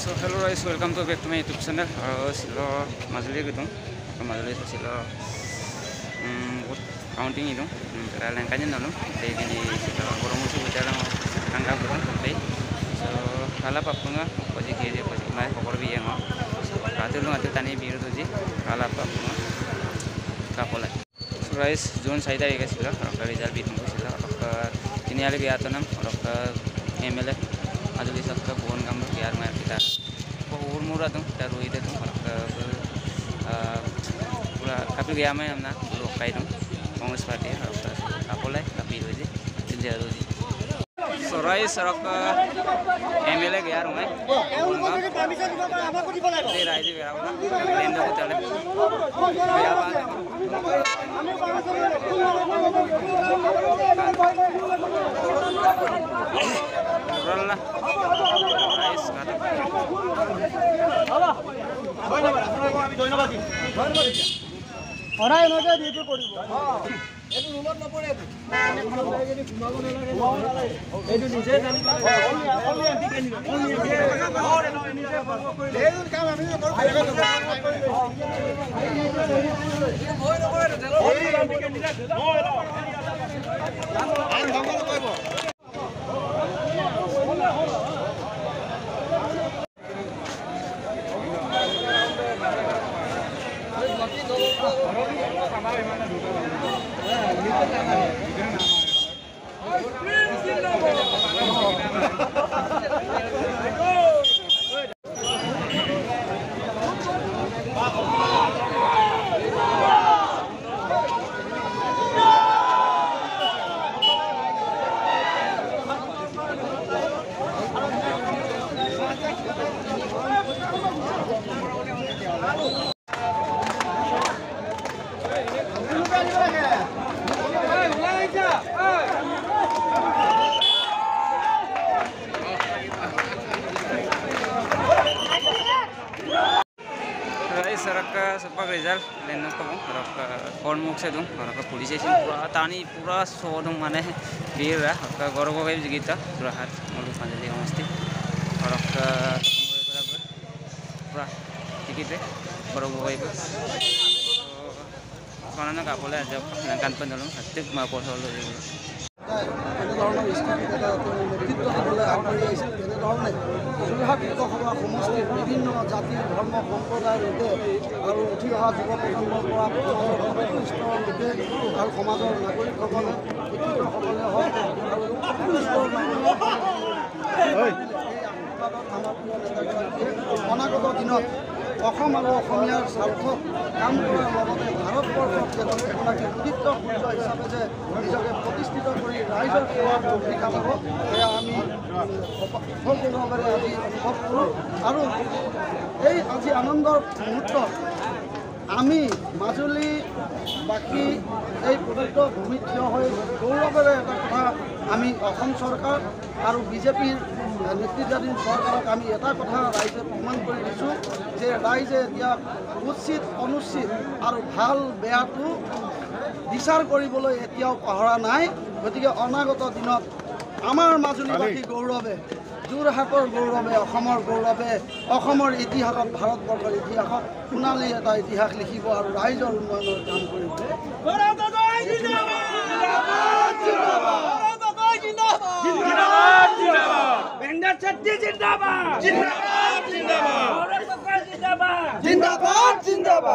So hello guys, welcome to back to my YouTube channel. Silo Mazuli gitu, Mazuli itu silo counting itu, terlalu kaya nol, jadi di silo borong musuh bicara angka borong sampai. So kalau apa punga, pasti kiri pasti mai kokor biaya mau. Kata lu nggak tani biru tuh sih, kalau apa punga, kapola. So guys, zone saya dari guys silo, kalau result biru silo, kalau ini ada biaya tuh nam, kalau MLA Mazuli sabka bukan kamu biar mai kita. Ur murah tuh, kita rugi itu pura kapil gaya main amna dulu kayak itu, Congress Party, apa lah, tapi itu aja, tidak rugi. So guys, serak MLA gaya rumah, ini raja gaya rumah, lenda hotel, gaya apa? Kurang lah, guys, kata. Orang yang ada di itu kodi. Itu rumah nak boleh tu. Itu ni saya tadi. Only yang tiga ni. Itu kamu ni baru. Serak sepak result leno kamu, serak kormuk se dong, serak police station pura tani pura so dong mana biar lah, serak gorong kayak begitu, surahat malu panjang dia mesti, serak berapa, pura tiket deh, gorong kayak itu, karena nak boleh aja, nangkan pendulum, hati mau kosong dulu. এনে ধৰণৰ স্থিতিত এটা নেতৃত্ব দিবলৈ আগবাঢ়ি আহিছিল তেনেধৰণে যোৰহাট লোকসভা সমষ্টিৰ বিভিন্ন জাতি ধৰ্ম সম্প্ৰদায়ৰ লোকে আৰু উঠি অহা যুৱ প্ৰজন্মৰ পৰা সমাজৰ সকলো স্তৰৰ লোকে আৰু সমাজৰ নাগৰিকসকলে শিক্ষিতসকলে হওক আৰু সকলো স্তৰৰ অনাগত দিনত অসম আৰু অসমীয়াৰ স্বাৰ্থত কাম কৰাৰ লগতে ভাৰতবৰ্ষত এগৰাকী উদিত সূৰ্য হিচাপে যে নিজকে প্ৰতিষ্ঠিত কৰি ৰাইজৰ সেৱাৰ ভূমিকা ল'ব সেয়া আমি সগৌৰৱেৰে আজি অনুভৱ কৰোঁ আৰু এই আজি আনন্দৰ মুহূৰ্তত আমি মাজুলীবাসী এই পবিত্ৰ ভূমিত থিয় হৈ গৌৰৱেৰে এটা কথা আমি অসম চৰকাৰ আৰু বিজেপিৰ নেতৃত্বাধীন চৰকাৰক আমি এটা কথা ৰাইজে প্ৰমাণ কৰি দিছোঁ যে ৰাইজে এতিয়া উচিত অনুচিত আৰু ভাল বেয়াটো বিচাৰ কৰিবলৈ এতিয়াও পাহৰা নাই গতিকে অনাগত দিনত আমাৰ মাজুলীবাসী গৌৰৱে যোৰহাটৰ গৌৰৱে অসমৰ গৌৰৱে অসমৰ ইতিহাসত ভাৰতবৰ্ষৰ ইতিহাসত সোণালী এটা ইতিহাস লিখিব আৰু ৰাইজৰ উন্নয়নৰ কাম কৰিব জিন্দাবাদ জিন্দাবাদ